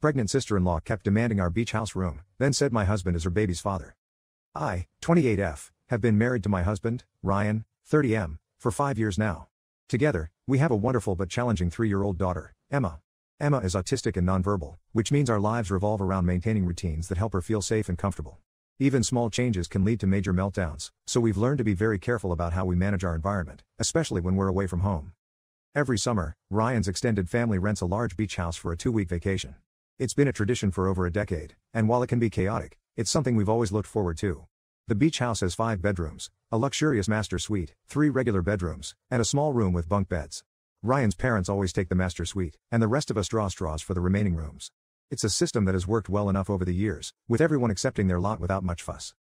pregnant sister-in-law kept demanding our beach house room, then said my husband is her baby's father. I, 28F, have been married to my husband, Ryan, 30M, for 5 years now. Together, we have a wonderful but challenging 3-year-old daughter, Emma. Emma is autistic and nonverbal, which means our lives revolve around maintaining routines that help her feel safe and comfortable. Even small changes can lead to major meltdowns, so we've learned to be very careful about how we manage our environment, especially when we're away from home. Every summer, Ryan's extended family rents a large beach house for a 2-week vacation. It's been a tradition for over a decade, and while it can be chaotic, it's something we've always looked forward to. The beach house has 5 bedrooms, a luxurious master suite, 3 regular bedrooms, and a small room with bunk beds. Ryan's parents always take the master suite, and the rest of us draw straws for the remaining rooms. It's a system that has worked well enough over the years, with everyone accepting their lot without much fuss.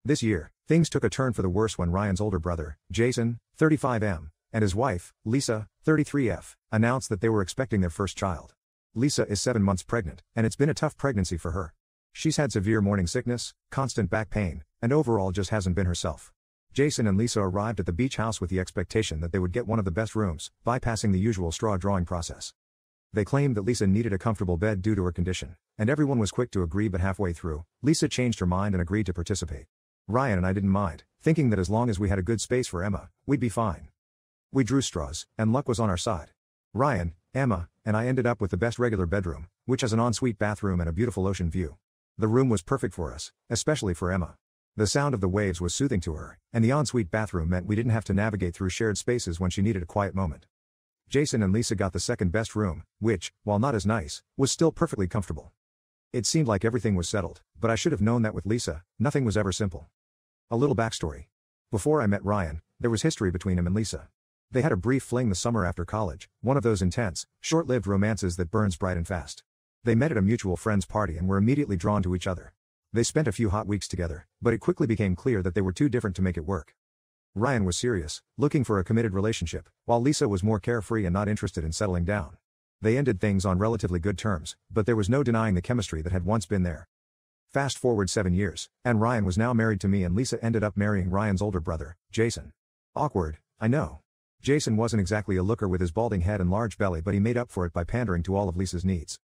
This year, things took a turn for the worse when Ryan's older brother, Jason, 35M, and his wife, Lisa, 33F, announced that they were expecting their first child. Lisa is 7 months pregnant, and it's been a tough pregnancy for her. She's had severe morning sickness, constant back pain, and overall just hasn't been herself. Jason and Lisa arrived at the beach house with the expectation that they would get one of the best rooms, bypassing the usual straw drawing process. They claimed that Lisa needed a comfortable bed due to her condition, and everyone was quick to agree, but halfway through, Lisa changed her mind and agreed to participate. Ryan and I didn't mind, thinking that as long as we had a good space for Emma, we'd be fine. We drew straws, and luck was on our side. Ryan, Emma, and I ended up with the best regular bedroom, which has an ensuite bathroom and a beautiful ocean view. The room was perfect for us, especially for Emma. The sound of the waves was soothing to her, and the ensuite bathroom meant we didn't have to navigate through shared spaces when she needed a quiet moment. Jason and Lisa got the second best room, which, while not as nice, was still perfectly comfortable. It seemed like everything was settled, but I should have known that with Lisa, nothing was ever simple. A little backstory. Before I met Ryan, there was history between him and Lisa. They had a brief fling the summer after college, one of those intense, short-lived romances that burns bright and fast. They met at a mutual friend's party and were immediately drawn to each other. They spent a few hot weeks together, but it quickly became clear that they were too different to make it work. Ryan was serious, looking for a committed relationship, while Lisa was more carefree and not interested in settling down. They ended things on relatively good terms, but there was no denying the chemistry that had once been there. Fast forward 7 years, and Ryan was now married to me, and Lisa ended up marrying Ryan's older brother, Jason. Awkward, I know. Jason wasn't exactly a looker with his balding head and large belly, but he made up for it by pandering to all of Lisa's needs.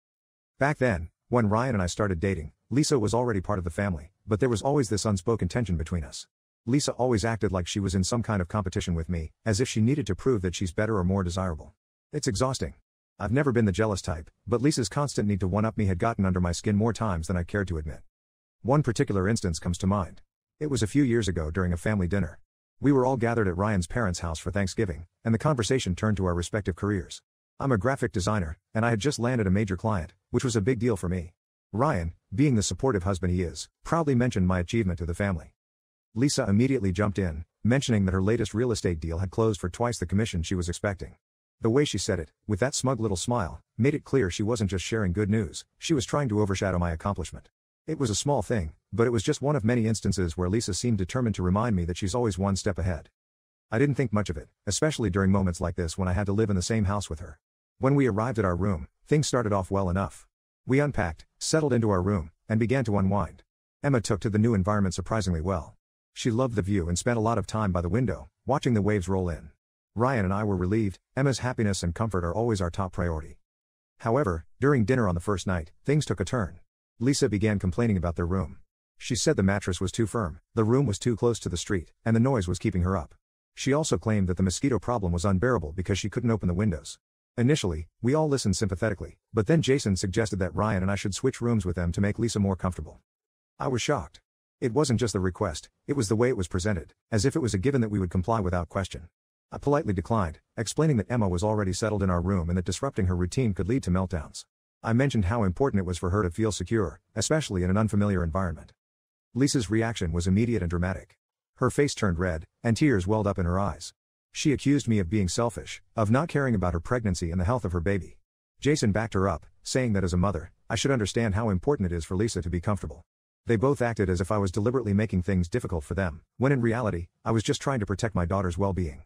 Back then, when Ryan and I started dating, Lisa was already part of the family, but there was always this unspoken tension between us. Lisa always acted like she was in some kind of competition with me, as if she needed to prove that she's better or more desirable. It's exhausting. I've never been the jealous type, but Lisa's constant need to one-up me had gotten under my skin more times than I cared to admit. One particular instance comes to mind. It was a few years ago during a family dinner. We were all gathered at Ryan's parents' house for Thanksgiving, and the conversation turned to our respective careers. I'm a graphic designer, and I had just landed a major client, which was a big deal for me. Ryan, being the supportive husband he is, proudly mentioned my achievement to the family. Lisa immediately jumped in, mentioning that her latest real estate deal had closed for twice the commission she was expecting. The way she said it, with that smug little smile, made it clear she wasn't just sharing good news, she was trying to overshadow my accomplishment. It was a small thing, but it was just one of many instances where Lisa seemed determined to remind me that she's always one step ahead. I didn't think much of it, especially during moments like this when I had to live in the same house with her. When we arrived at our room, things started off well enough. We unpacked, settled into our room, and began to unwind. Emma took to the new environment surprisingly well. She loved the view and spent a lot of time by the window, watching the waves roll in. Ryan and I were relieved. Emma's happiness and comfort are always our top priority. However, during dinner on the first night, things took a turn. Lisa began complaining about their room. She said the mattress was too firm, the room was too close to the street, and the noise was keeping her up. She also claimed that the mosquito problem was unbearable because she couldn't open the windows. Initially, we all listened sympathetically, but then Jason suggested that Ryan and I should switch rooms with them to make Lisa more comfortable. I was shocked. It wasn't just the request, it was the way it was presented, as if it was a given that we would comply without question. I politely declined, explaining that Emma was already settled in our room and that disrupting her routine could lead to meltdowns. I mentioned how important it was for her to feel secure, especially in an unfamiliar environment. Lisa's reaction was immediate and dramatic. Her face turned red, and tears welled up in her eyes. She accused me of being selfish, of not caring about her pregnancy and the health of her baby. Jason backed her up, saying that as a mother, I should understand how important it is for Lisa to be comfortable. They both acted as if I was deliberately making things difficult for them, when in reality, I was just trying to protect my daughter's well-being.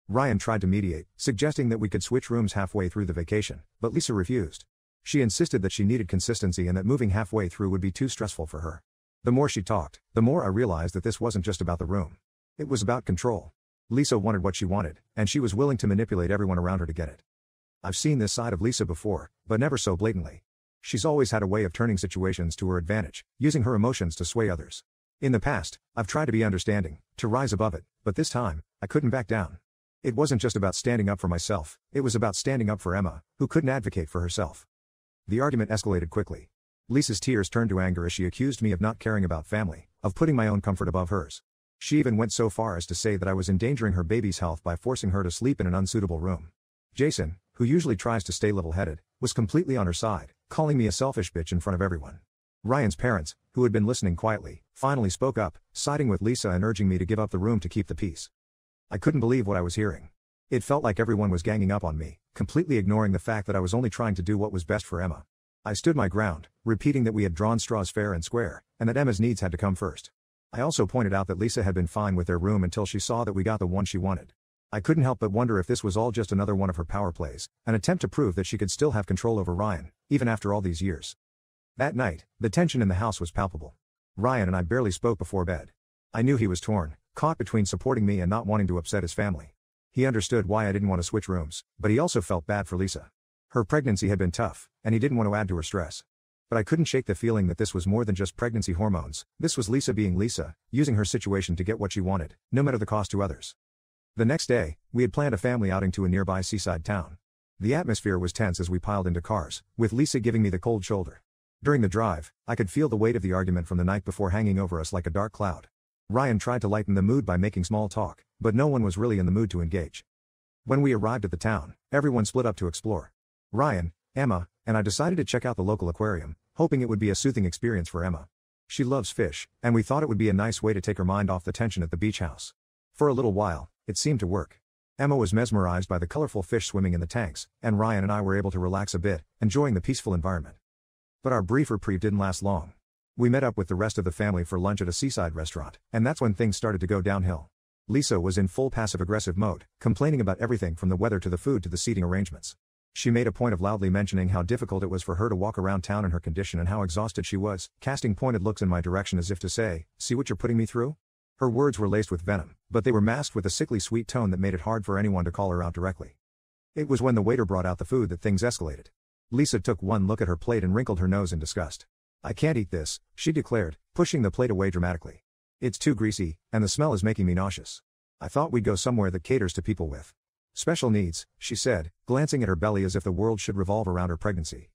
Ryan tried to mediate, suggesting that we could switch rooms halfway through the vacation, but Lisa refused. She insisted that she needed consistency and that moving halfway through would be too stressful for her. The more she talked, the more I realized that this wasn't just about the room. It was about control. Lisa wanted what she wanted, and she was willing to manipulate everyone around her to get it. I've seen this side of Lisa before, but never so blatantly. She's always had a way of turning situations to her advantage, using her emotions to sway others. In the past, I've tried to be understanding, to rise above it, but this time, I couldn't back down. It wasn't just about standing up for myself, it was about standing up for Emma, who couldn't advocate for herself. The argument escalated quickly. Lisa's tears turned to anger as she accused me of not caring about family, of putting my own comfort above hers. She even went so far as to say that I was endangering her baby's health by forcing her to sleep in an unsuitable room. Jason, who usually tries to stay level-headed, was completely on her side, calling me a selfish bitch in front of everyone. Ryan's parents, who had been listening quietly, finally spoke up, siding with Lisa and urging me to give up the room to keep the peace. I couldn't believe what I was hearing. It felt like everyone was ganging up on me, completely ignoring the fact that I was only trying to do what was best for Emma. I stood my ground, repeating that we had drawn straws fair and square, and that Emma's needs had to come first. I also pointed out that Lisa had been fine with their room until she saw that we got the one she wanted. I couldn't help but wonder if this was all just another one of her power plays, an attempt to prove that she could still have control over Ryan, even after all these years. That night, the tension in the house was palpable. Ryan and I barely spoke before bed. I knew he was torn, caught between supporting me and not wanting to upset his family. He understood why I didn't want to switch rooms, but he also felt bad for Lisa. Her pregnancy had been tough, and he didn't want to add to her stress. But I couldn't shake the feeling that this was more than just pregnancy hormones. This was Lisa being Lisa, using her situation to get what she wanted, no matter the cost to others. The next day, we had planned a family outing to a nearby seaside town. The atmosphere was tense as we piled into cars, with Lisa giving me the cold shoulder. During the drive, I could feel the weight of the argument from the night before hanging over us like a dark cloud. Ryan tried to lighten the mood by making small talk, but no one was really in the mood to engage. When we arrived at the town, everyone split up to explore. Ryan, Emma, and I decided to check out the local aquarium, hoping it would be a soothing experience for Emma. She loves fish, and we thought it would be a nice way to take her mind off the tension at the beach house. For a little while, it seemed to work. Emma was mesmerized by the colorful fish swimming in the tanks, and Ryan and I were able to relax a bit, enjoying the peaceful environment. But our brief reprieve didn't last long. We met up with the rest of the family for lunch at a seaside restaurant, and that's when things started to go downhill. Lisa was in full passive-aggressive mode, complaining about everything from the weather to the food to the seating arrangements. She made a point of loudly mentioning how difficult it was for her to walk around town in her condition and how exhausted she was, casting pointed looks in my direction as if to say, "See what you're putting me through?" Her words were laced with venom, but they were masked with a sickly sweet tone that made it hard for anyone to call her out directly. It was when the waiter brought out the food that things escalated. Lisa took one look at her plate and wrinkled her nose in disgust. "I can't eat this," she declared, pushing the plate away dramatically. "It's too greasy, and the smell is making me nauseous. I thought we'd go somewhere that caters to people with special needs," she said, glancing at her belly as if the world should revolve around her pregnancy.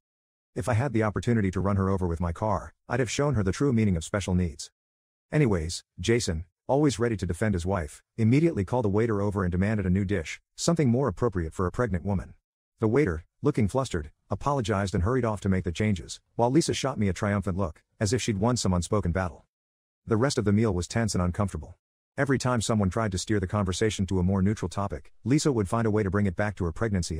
If I had the opportunity to run her over with my car, I'd have shown her the true meaning of special needs. Anyways, Jason, always ready to defend his wife, immediately called the waiter over and demanded a new dish, something more appropriate for a pregnant woman. The waiter, looking flustered, apologized and hurried off to make the changes, while Lisa shot me a triumphant look, as if she'd won some unspoken battle. The rest of the meal was tense and uncomfortable. Every time someone tried to steer the conversation to a more neutral topic, Lisa would find a way to bring it back to her pregnancy